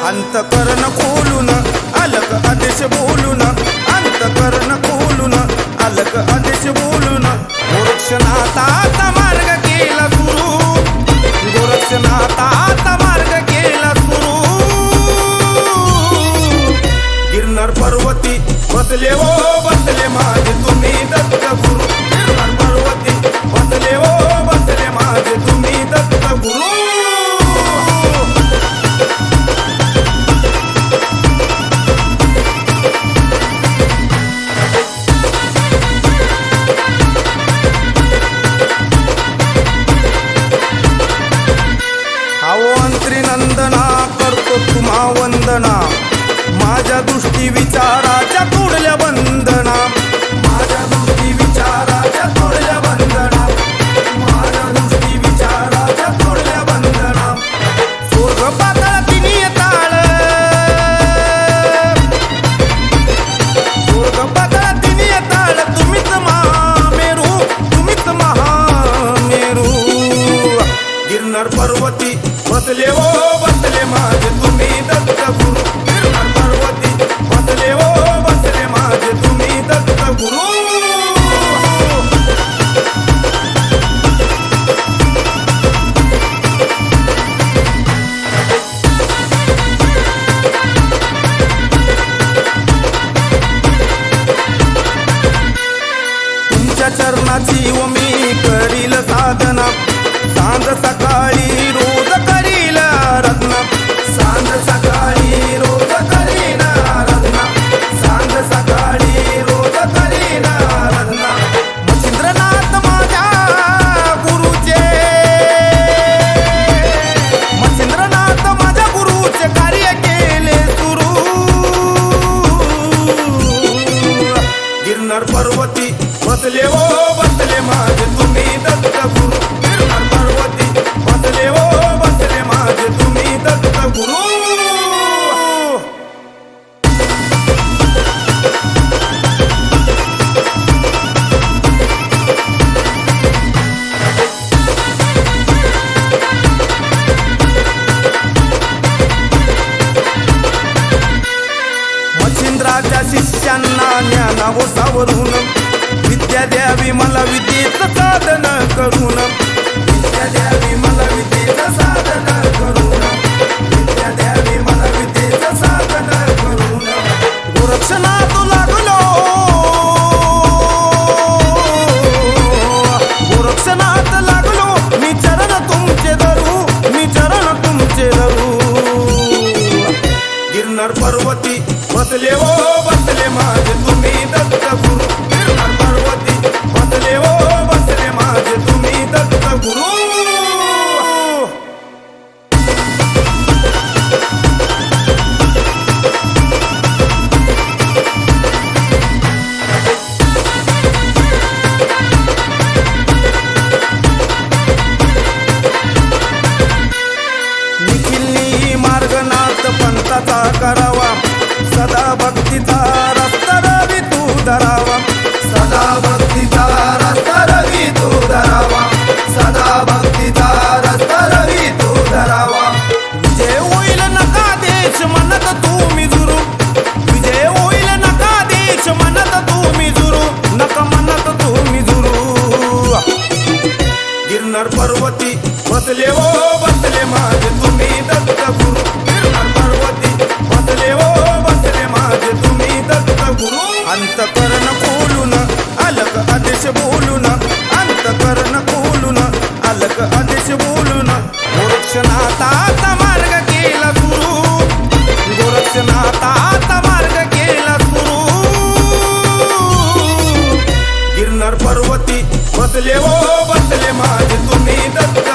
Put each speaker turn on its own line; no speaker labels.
अंतकरण खोलून अलग आदेश बोलून, अंतकरण खोलून अलग आदेश बोलून, गोरक्षनाथाचा मार्ग केला सुरू, गोरक्षनाथाचा मार्ग केला सुरू. गिरनार पर्वती बसले ओ बसले माझे तुम्ही दत्त गुरु, गिरनार पर्वती बसले ओ बसले माझे तुम्ही दत्त गुरु. नंदना करतो तुम्हा वंदना, माझ्या दृष्टी विचाराच्या तोडल्या बंधना, माझ्या दृष्टी विचाराच्या तोडल्या बंधना, माझ्या दृष्टी विचाराच्या तोडल्या बंधना. स्वर्ग पाताळ तिन्ही ताळ, स्वर्ग पाताळ तिन्ही ताळ, तुम्हीच महामेरू, तुम्हीच महामेरू. गिरनार पर्वती बसले ओ बसले माझे तुम्ही दत्त गुरु, गिरनार पर्वती बसले ओ बसले माझे तुम्ही दत्त गुरु. तुमच्या चरणाची व मी करील साधना, सांज सकाळी रोज करील आराधना, सांज सकाळी रोज करील आराधना, सांज सकाळी रोज करील आराधना. मच्छिंद्रनाथ माझ्या गुरुचे, मच्छिंद्रनाथ माझ्या गुरुचे कार्य केले सुरू. गिरनार पर्वती बसले ओ बसले माझे तुम्ही दत्त गुरु, गिरनार पर्वती बसले ओ बसले माझे तुम्ही दत्त गुरु. मच्छिंद्राच्या शिष्यांना ज्ञानाव सावरून, विद्या द्यावी मला विद्येचं साधन करून, विद्या द्यावी मला विद्येचं साधन करून, विद्या द्यावी मला विद्येचं साधन करून. गोरक्षनाथ लागलो, गोरक्षनाथ लागलो, मी चरण तुमचे धरू, मी चरण तुमचे धरू. गिरनार पर्वती बसले ओ बसले माझे तुम्ही दत्त गुरु, गिरनार पर्वती बसले ओ बसले माझे तुम्ही दत्त गुरु. निखिलनी मार्गनाथ पंथाचा करावा, सदा भक्तीचा रस्ता रवी तू धरावा, सदा भक्तीचा रस्ता रवी तू धरावा, सदा भक्तीचा रस्ता रवी तू धरावा. विजय होईल नका देश म्हणत तुम्ही जुरू, विजय होईल नका देश म्हणत तुम्ही जुरू, नका म्हणत तुम्ही जुरू. गिरनार पर्वती बसले ओ बसले माझे तुम्ही दत्त गुरु, गिरनार पर्वती बसले ओ बसले माझे तुम्ही दत्त गुरु. अंतकरण खोलून अलग आदेश बोलून, अंतकरण खोलून अलग आदेश बोलून, गोरक्षनाथाचा मार्ग केला सुरू, गोरक्षनाथाचा मार्ग केला सुरू. गिरनार पर्वती बसले ओ बसले माझे तुम्ही दत्त